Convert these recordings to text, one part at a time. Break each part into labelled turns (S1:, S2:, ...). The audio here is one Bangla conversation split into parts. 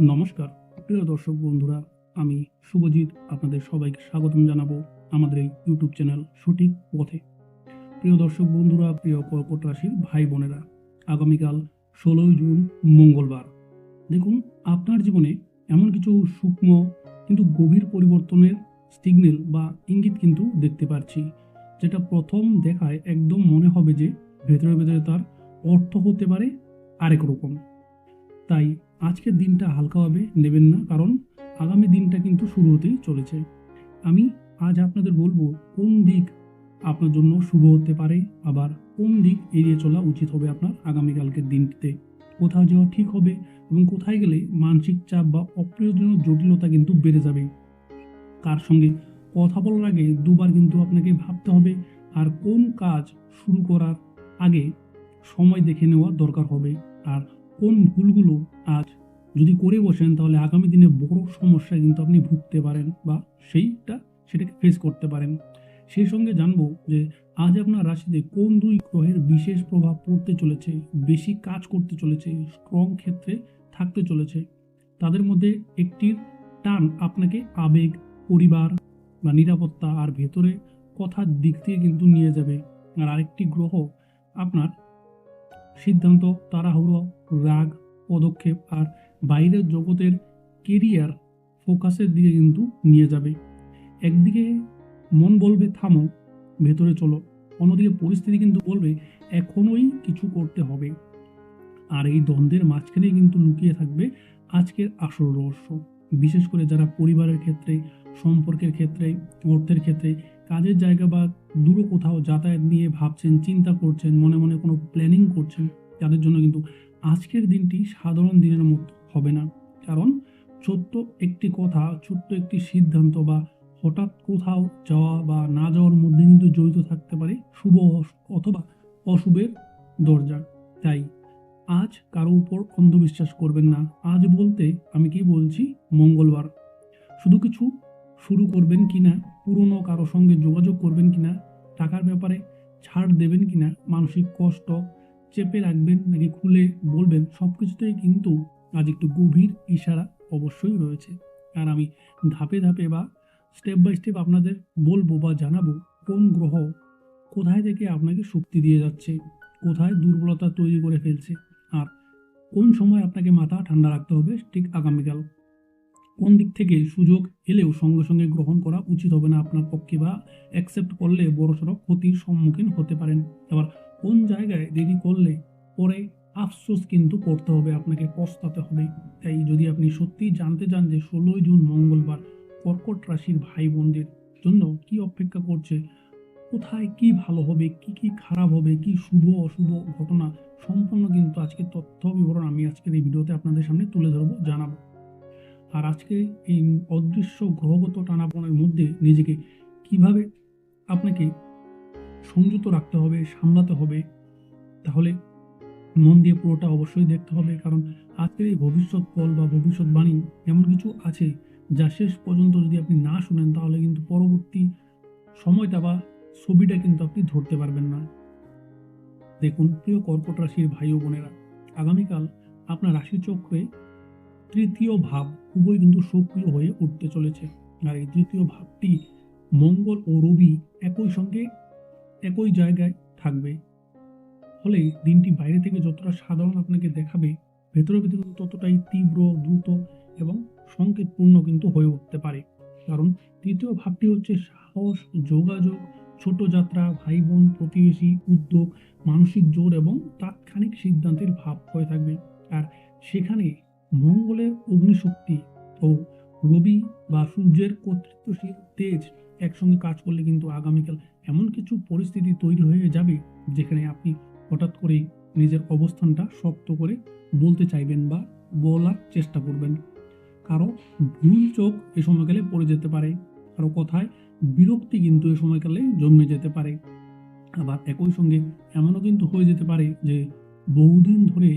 S1: নমস্কার প্রিয় দর্শক বন্ধুরা, আমি শুভজিৎ আপনাদের সবাইকে স্বাগতম জানাবো আমাদের এই ইউটিউব চ্যানেল সঠিক পথে। প্রিয় দর্শক বন্ধুরা, প্রিয় কর্কট রাশির ভাই বোনেরা, আগামীকাল 16ই জুন মঙ্গলবার। দেখুন, আপনার জীবনে এমন কিছু সূক্ষ্ম কিন্তু গভীর পরিবর্তনের সিগন্যাল বা ইঙ্গিত কিন্তু দেখতে পাচ্ছি, যেটা প্রথম দেখায় একদম মনে হবে যে ভেতরে ভেতরে তার অর্থ হতে পারে আরেক রকম। তাই আজকের দিনটা হালকাভাবে নেবেন না, কারণ আগামী দিনটা কিন্তু শুরু হতেই চলেছে। আমি আজ আপনাদের বলবো কোন দিক আপনার জন্য শুভ হতে পারে, আবার কোন দিক এড়িয়ে চলা উচিত হবে আপনার আগামীকালকের দিনটিতে। কোথাও যাওয়া ঠিক হবে এবং কোথায় গেলে মানসিক চাপ বা অপ্রয়োজনীয় জটিলতা কিন্তু বেড়ে যাবে। কার সঙ্গে কথা বলার আগে দুবার কিন্তু আপনাকে ভাবতে হবে, আর কোন কাজ শুরু করার আগে সময় দেখে নেওয়া দরকার হবে। আর কোন ভুলগুলো আজ যদি করে বসেন তাহলে আগামী দিনে বড় সমস্যায় কিন্তু আপনি ভুগতে পারেন বা সেটাকে ফেস করতে পারেন। সেই সঙ্গে জানবো যে আজ আপনার রাশিতে কোন দুই গ্রহের বিশেষ প্রভাব পড়তে চলেছে, বেশি কাজ করতে চলেছে, স্ট্রং ক্ষেত্রে থাকতে চলেছে। তাদের মধ্যে একটির টান আপনাকে আবেগ, পরিবার বা নিরাপত্তা আর ভেতরে কথার দিক থেকে কিন্তু নিয়ে যাবে। আর আরেকটি গ্রহ আপনার সিদ্ধান্ত, তাড়াহুড়ো, রাগ, পদক্ষেপ আর বাইরের জগতের কেরিয়ার ফোকাসের দিকে কিন্তু নিয়ে যাবে। একদিকে মন বলবে থামো, ভেতরে চলো, অন্যদিকে পরিস্থিতি কিন্তু বলবে এখনোই কিছু করতে হবে। আর এই দ্বন্দ্বের মাঝখানেই কিন্তু লুকিয়ে থাকবে আজকের আসল রহস্য। বিশেষ করে যারা পরিবারের ক্ষেত্রে, সম্পর্কের ক্ষেত্রে, অর্থের ক্ষেত্রে, কাজের জায়গা বা দূরে কোথাও যাতায়াত নিয়ে ভাবছেন, চিন্তা করছেন, মনে মনে কোনো প্ল্যানিং করছেন, তাদের জন্য কিন্তু আজকের দিনটি সাধারণ দিনের মতো হবে না। কারণ ছোট্ট একটি কথা, ছোট্ট একটি সিদ্ধান্ত বা হঠাৎ কোথাও যাওয়া বা না যাওয়ার মধ্যে কিন্তু জড়িত থাকতে পারে শুভ অথবা অশুভের দরজা। তাই আজ কারো উপর অন্ধবিশ্বাস করবেন না। আজ বলতে আমি কি বলছি, মঙ্গলবার। শুধু কিছু শুরু করবেন কিনা, পুরনো কারো সঙ্গে যোগাযোগ করবেন কিনা, টাকার ব্যাপারে ছাড় দেবেন কিনা, মানসিক কষ্ট চেপে রাখবেন নাকি খুলে বলবেন, সব কিছুতেই কিন্তু আজ একটু গভীর ইশারা অবশ্যই রয়েছে। আর আমি ধাপে ধাপে বা স্টেপ বাই স্টেপ আপনাদের বলবো বা জানাবো কোন গ্রহ কোথায় থেকে আপনাকে শক্তি দিয়ে যাচ্ছে, কোথায় দুর্বলতা তৈরি করে ফেলছে, আর কোন সময় আপনাকে মাথা ঠান্ডা রাখতে হবে ঠিক আগামীকাল। কোন দিক থেকে সুযোগ এলেও সঙ্গে সঙ্গে গ্রহণ করা উচিত হবে না আপনার পক্ষে, বা অ্যাকসেপ্ট করলে বড়সড় ক্ষতির সম্মুখীন হতে পারেন। আবার কোন জায়গায় দেরি করলে পরে আফসোস কিন্তু করতে হবে, আপনাকে পস্তাতে হবে। তাই যদি আপনি সত্যিই জানতে চান যে 16ই জুন মঙ্গলবার কর্কট রাশির ভাই বোনদের জন্য কি অপেক্ষা করছে, কোথায় কি ভালো হবে, কি কি খারাপ হবে, কি শুভ অশুভ ঘটনা, সম্পূর্ণ কিন্তু আজকের তথ্য বিবরণ আমি আজকের এই ভিডিওতে আপনাদের সামনে তুলে ধরবো, জানাবো। আর আজকে এই অদৃশ্য গ্রহগত টানাপোড়েনের মধ্যে নিজেকে কিভাবে আপনাকে সংযত রাখতে হবে, সামলাতে হবে, তাহলে মন দিয়ে পুরোটা অবশ্যই দেখতে হবে। কারণ আজকের এই ভবিষ্যৎ ফল বা ভবিষ্যৎবাণী এমন কিছু আছে যা শেষ পর্যন্ত যদি আপনি না শুনেন তাহলে কিন্তু পরবর্তী সময়টা বা ছবিটা কিন্তু আপনি ধরতে পারবেন না। দেখুন প্রিয় কর্কট রাশির ভাই ও বোনেরা, আগামীকাল আপনার রাশিচক্রে তৃতীয় ভাব খুবই কিন্তু সক্রিয় হয়ে উঠতে চলেছে। আর এই তৃতীয় ভাবটি মঙ্গল ও রবি একই সঙ্গে একই জায়গায় থাকবে। ফলে দিনটি বাইরে থেকে যতটা সাধারণ আপনাকে দেখাবে, ভেতরে ভেতরে কিন্তু ততটাই তীব্র, দ্রুত এবং সংকেতপূর্ণ কিন্তু হয়ে উঠতে পারে। কারণ তৃতীয় ভাবটি হচ্ছে সাহস, যোগাযোগ, ছোট যাত্রা, ভাই বোন, প্রতিবেশী, উদ্যোগ, মানসিক জোর এবং তাৎক্ষণিক সিদ্ধান্তের ভাব হয়ে থাকবে। আর সেখানে মঙ্গলের অগ্নিশক্তি ও রবি বা সূর্যের কর্তৃত্বশীল তেজ একসঙ্গে কাজ করলে কিন্তু আগামীকাল এমন কিছু পরিস্থিতি তৈরি হয়ে যাবে যেখানে আপনি হঠাৎ করেই নিজের অবস্থানটা শক্ত করে বলতে চাইবেন বা বলার চেষ্টা করবেন। কারো ভুল চোখ এ সময়কালে পড়ে যেতে পারে, কারো কথায় বিরক্তি কিন্তু এ সময়কালে জন্মে যেতে পারে। আবার একই সঙ্গে এমনও কিন্তু হয়ে যেতে পারে যে বহুদিন ধরে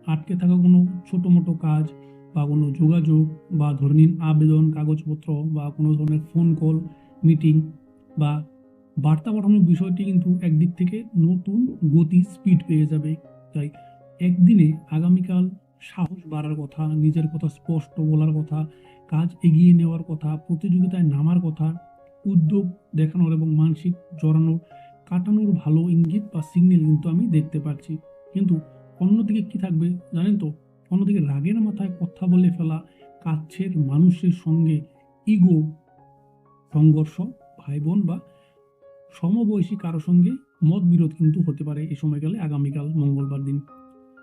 S1: আটকে থাকা কোনো ছোট মোটো কাজ বা কোনো যোগাযোগ বা ধরে নিন আবেদন কাগজপত্র বা কোনো ধরনের ফোন কল, মিটিং বা বার্তা পাঠানোর বিষয়টি কিন্তু একদিক থেকে নতুন গতি, স্পিড পেয়ে যাবে। তাই একদিনে আগামীকাল সাহস বাড়ার কথা, নিজের কথা স্পষ্ট বলার কথা, কাজ এগিয়ে নেওয়ার কথা, প্রতিযোগিতায় নামার কথা, উদ্যোগ দেখানোর এবং মানসিক জড়ানোর কাটানোর ভালো ইঙ্গিত বা সিগন্যাল কিন্তু আমি দেখতে পাচ্ছি। কিন্তু অন্যদিকে কি থাকবে জানেন তো? অন্যদিকে রাগের মাথায় কথা বলে ফেলা, কাছের মানুষের সঙ্গে ইগো সংঘর্ষ, ভাই বোন বা সমবয়সী কারো সঙ্গে মতবিরোধ কিন্তু হতে পারে এই সময়কালে, আগামীকাল মঙ্গলবার দিন।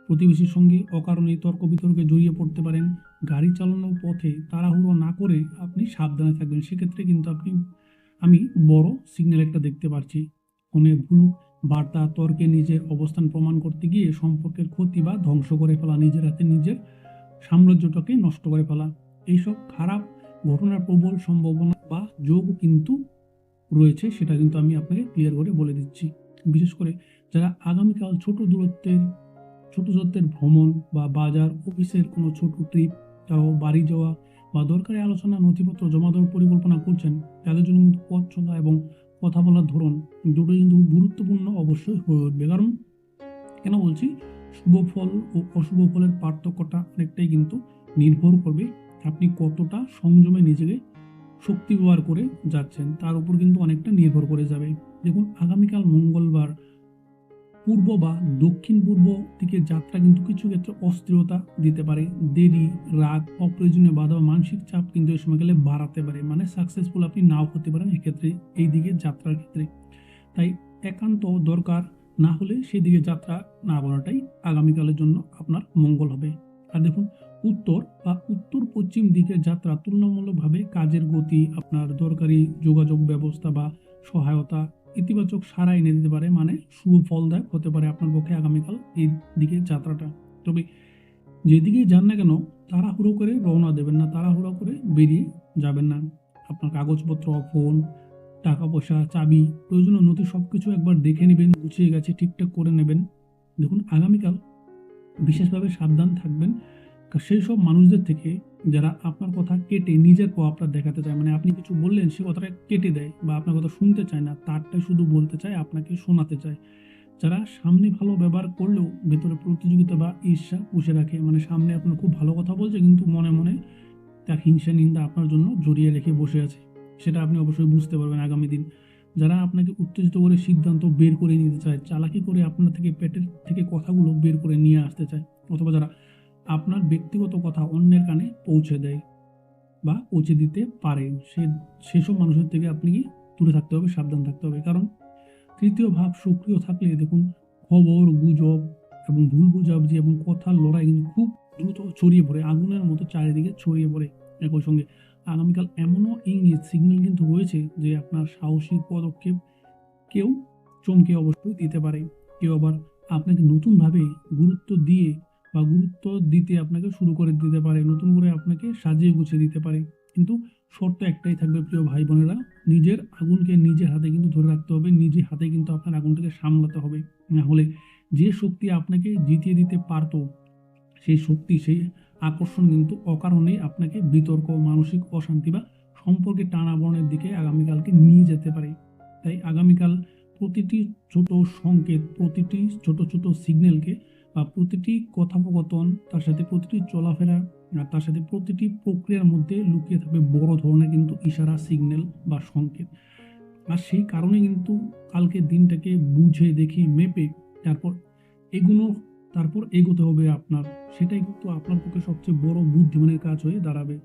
S1: প্রতিবেশীর সঙ্গে অকারণে তর্ক বিতর্কে জড়িয়ে পড়তে পারেন। গাড়ি চালানোর পথে তাড়াহুড়ো না করে আপনি সাবধানে থাকবেন। সেক্ষেত্রে কিন্তু আমি বড় সিগন্যাল একটা দেখতে পাচ্ছি। ফোনে ভুল বার্তা, তর্কে নিজের অবস্থান প্রমাণ করতে গিয়ে সম্পর্কের ক্ষতি বা ধ্বংস করে ফেলা, নিজের হাতে নিজের সাম্রাজ্যটাকে নষ্ট করে ফেলা, এইসব খারাপ ঘটনার প্রবল সম্ভাবনা বা যোগ কিন্তু রয়েছে, সেটা কিন্তু আমি আপনাকে ক্লিয়ার করে বলে দিচ্ছি। বিশেষ করে যারা আগামীকাল ছোট দূরত্বের ভ্রমণ বা বাজার, অফিসের কোনো ছোট ট্রিপ, তাও বাড়ি যাওয়া বা দরকারি আলোচনা, নথিপত্র জমা দেওয়ার পরিকল্পনা করছেন, তাদের জন্য কিন্তু পথ চলা এবং কথা বলার ধরন দুটোই কিন্তু গুরুত্বপূর্ণ অবশ্যই হয়ে উঠবে। কারণ কেন বলছি, শুভ ফল ও অশুভ ফলের পার্থক্যটা অনেকটাই কিন্তু নির্ভর করবে আপনি কতটা সংযমে নিজেকে শক্তি ব্যবহার করে যাচ্ছেন, তার উপর কিন্তু অনেকটা নির্ভর করে যাবে। দেখুন, আগামীকাল মঙ্গলবার পূর্ব বা দক্ষিণ পূর্ব দিকে যাত্রা কিন্তু কিছু ক্ষেত্রে অস্থিরতা দিতে পারে। দেরি, রাগ, অপ্রয়োজনীয় বাধা ও মানসিক চাপ কিন্তু এই সময়কালে বাড়াতে পারে, মানে সাকসেসফুল আপনি নাও হতে পারেন এক্ষেত্রে, এই দিকে যাত্রার ক্ষেত্রে। তাই একান্ত দরকার না হলে সেদিকে যাত্রা না করাটাই আগামীকালের জন্য আপনার মঙ্গল হবে। আর দেখুন, উত্তর পশ্চিম দিকের যাত্রা তুলনামূলকভাবে কাজের গতি, আপনার দরকারি যোগাযোগ ব্যবস্থা বা সহায়তা, ইতিবাচক সাড়া এনে দিতে পারে, মানে শুভ ফলদায়ক হতে পারে আপনার পক্ষে আগামীকাল এই দিকে যাত্রাটা। তবে যেদিকেই যান না কেন, তাড়াহুড়ো করে রওনা দেবেন না, তাড়াহুড়ো করে বেরিয়ে যাবেন না। আপনার কাগজপত্র, ফোন, টাকা পয়সা, চাবি, প্রয়োজনীয় নথি সবকিছু একবার দেখে নেবেন, গুছিয়ে গেছে ঠিকঠাক করে নেবেন। দেখুন, আগামীকাল বিশেষভাবে সাবধান থাকবেন সেই সব মানুষদের থেকে যারা আপনার কথা কেটে নিজের প্রভাবটা দেখাতে চায়, মানে আপনি কিছু বললেন সে কথাটা কেটে দেয় বা আপনার কথা শুনতে চায় না, তারটাই শুধু বলতে চায়, আপনাকে শোনাতে চায়। যারা সামনে ভালো ব্যবহার করলেও ভেতরে প্রতিযোগিতা বা ঈর্ষা পুষে রাখে, মানে সামনে আপনার খুব ভালো কথা বলছে কিন্তু মনে মনে তার হিংসা নিন্দা আপনার জন্য জড়িয়ে রেখে বসে আছে, সেটা আপনি অবশ্যই বুঝতে পারবেন আগামী দিন। যারা আপনাকে উত্তেজিত করে সিদ্ধান্ত বের করে নিতে চায়, চালাকি করে আপনার থেকে পেটের থেকে কথাগুলো বের করে নিয়ে আসতে চায়, অথবা যারা আপনার ব্যক্তিগত কথা অন্যের কানে পৌঁছে দেয় বা পৌঁছে দিতে পারে, সেসব মানুষের থেকে আপনি দূরে থাকতে হবে, সাবধান থাকতে হবে। কারণ তৃতীয় ভাব সক্রিয় থাকলে দেখুন, খবর, গুজব এবং ভুল বোঝাবুঝি এবং কথার লড়াই কিন্তু খুব দ্রুত ছড়িয়ে পড়ে, আগুনের মতো চারিদিকে ছড়িয়ে পড়ে। একই সঙ্গে আগামীকাল এমনও ইঙ্গিত সিগন্যাল কিন্তু রয়েছে যে আপনার সাহসী পদক্ষেপ কেউ চমকে অবশ্যই দিতে পারে, কেউ আবার আপনাকে নতুনভাবে গুরুত্ব দিয়ে বা গুরুত্ব দিতে আপনাকে শুরু করে দিতে পারে, নতুন করে আপনাকে সাজিয়ে গুছিয়ে দিতে পারে। কিন্তু শর্ত একটাই থাকবে প্রিয় ভাই বোনেরা, নিজের আগুনকে নিজের হাতে কিন্তু ধরে রাখতে হবে, নিজের হাতে কিন্তু আপনার আগুনটাকে সামলাতে হবে। না হলে যে শক্তি আপনাকে জিতিয়ে দিতে পারতো, সেই শক্তি, সেই আকর্ষণ কিন্তু অকারণেই আপনাকে বিতর্ক, মানসিক অশান্তি বা সম্পর্কে টানাপোড়েনের দিকে আগামীকালকে নিয়ে যেতে পারে। তাই আগামীকাল প্রতিটি ছোট সংকেত, প্রতিটি ছোট ছোট সিগন্যালকে বা প্রতিটি কথোপকথন, তার সাথে প্রতিটি চলাফেরা আর তার সাথে প্রতিটি প্রক্রিয়ার মধ্যে লুকিয়ে থাকবে বড় ধরনের কিন্তু ইশারা, সিগন্যাল বা সংকেত। আর সেই কারণে কিন্তু কালকে দিনটাকে বুঝে দেখে মেপে তারপর এগুলো তারপর এগোতে হবে আপনার, সেটাই কিন্তু আপনার পক্ষে সবচেয়ে বড় বুদ্ধিমানের কাজ হয়ে দাঁড়াবে।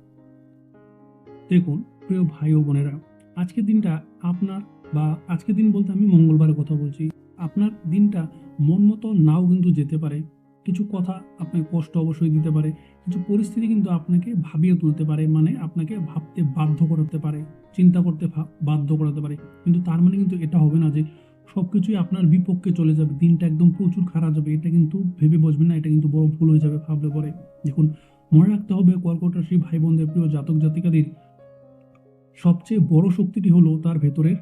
S1: দেখুন প্রিয় ভাই ও বোনেরা, আজকের দিনটা আপনার, বা আজকের দিন বলতে আমি মঙ্গলবারের কথা বলছি, আপনার দিনটা মন মতো নাও কিন্তু যেতে পারে। কিছু কথা আপনাকে কষ্ট অবশ্যই দিতে পারে, কিছু পরিস্থিতি কিন্তু আপনাকে ভাবিয়ে তুলতে পারে, মানে আপনাকে ভাবতে বাধ্য করাতে পারে, চিন্তা করতে বাধ্য করাতে পারে। কিন্তু তার মানে কিন্তু এটা হবে না যে সবকিছুই আপনার বিপক্ষে চলে যাবে, দিনটা একদম প্রচুর খারাপ যাবে, এটা কিন্তু ভেবে বসবেন না, এটা কিন্তু বড় ভুল হয়ে যাবে ভাবলে পরে। দেখুন, মনে রাখতে হবে কর্কট রাশি ভাই বোনদের, প্রিয় জাতক জাতিকাদের সবচেয়ে বড় শক্তিটি হলো তার ভেতরের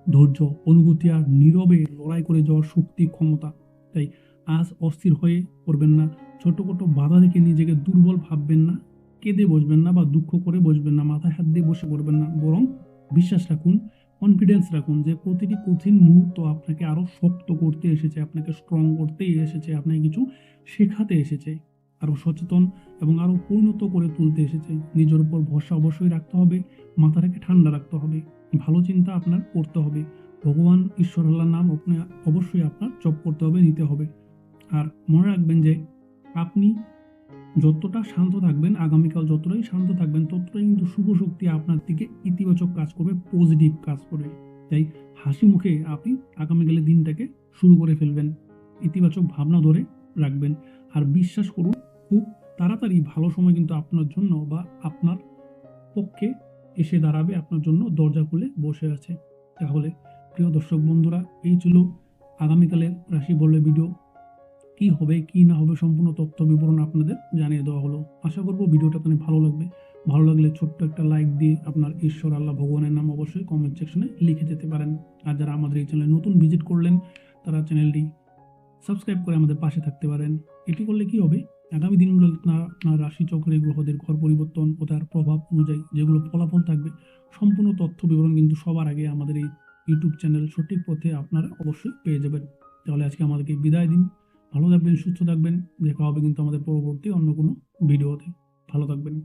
S1: ধৈর্য, অনুভূতি আর নীরবে লড়াই করে যাওয়ার শক্তি, ক্ষমতা। তাই আজ অস্থির হয়ে পড়বেন না, ছোট ছোট বাধা দেখে নিজেকে দুর্বল ভাববেন না, কেঁদে বসবেন না বা দুঃখ করে বসবেন না, মাথায় হাত দিয়ে বসে পড়বেন না, বরং বিশ্বাস রাখুন, কনফিডেন্স রাখুন যে প্রতিটি কঠিন মুহূর্ত আপনাকে আরো শক্ত করতে এসেছে, আপনাকে স্ট্রং করতে এসেছে, আপনাকে কিছু শেখাতে এসেছে। আরও সচেতন এবং আরও পরিণত করে তুলতে এসেছে। নিজের উপর ভরসা অবশ্যই রাখতে হবে, মাথাটাকে ঠান্ডা রাখতে হবে, ভালো চিন্তা আপনার করতে হবে, ভগবান ঈশ্বর আল্লাহর নাম আপনি অবশ্যই আপনার জপ করতে হবে, নিতে হবে। আর মনে রাখবেন যে আপনি যতটা শান্ত থাকবেন, আগামীকাল যতটাই শান্ত থাকবেন, ততটাই কিন্তু শুভ শক্তি আপনার দিকে ইতিবাচক কাজ করবে, পজিটিভ কাজ করবে। তাই হাসি মুখে আপনি আগামীকালের দিনটাকে শুরু করে ফেলবেন, ইতিবাচক ভাবনা ধরে রাখবেন। আর বিশ্বাস করুন, খুব তাড়াতাড়ি ভালো সময় কিন্তু আপনার জন্য বা আপনার পক্ষে এসে দাঁড়াবে, আপনার জন্য দরজা খুলে বসে আছে। তাহলে প্রিয় দর্শক বন্ধুরা, এই ছিল আগামীকালের রাশি বলে ভিডিও। কি হবে কি না হবে সম্পূর্ণ তথ্য বিবরণ আপনাদের জানিয়ে দেওয়া হলো। আশা করব ভিডিওটা আপনাদের ভালো লাগবে। ভালো লাগলে ছোট্ট একটা লাইক দিয়ে আপনার ঈশ্বর আল্লাহ ভগবানের নাম অবশ্যই কমেন্ট সেকশনে লিখে যেতে পারেন। আর যারা আমাদের এই চ্যানেলে নতুন ভিজিট করলেন, তারা চ্যানেলটি সাবস্ক্রাইব করে আমাদের পাশে থাকতে পারেন। এটি করলে কি হবে, আগামী দিনগুলো আপনার রাশিচক্রে গ্রহদের ঘর পরিবর্তন ও তার প্রভাব অনুযায়ী যেগুলো ফলাফল থাকবে, সম্পূর্ণ তথ্য বিবরণ কিন্তু সবার আগে আমাদের এই ইউটিউব চ্যানেল সঠিক পথে আপনারা অবশ্যই পেয়ে যাবেন। তাহলে আজকে আমাদেরকে বিদায় দিন। ভালো থাকবেন, সুস্থ থাকবেন। দেখা হবে কিন্তু আমাদের পরবর্তী অন্য কোনো ভিডিওতে। ভালো থাকবেন।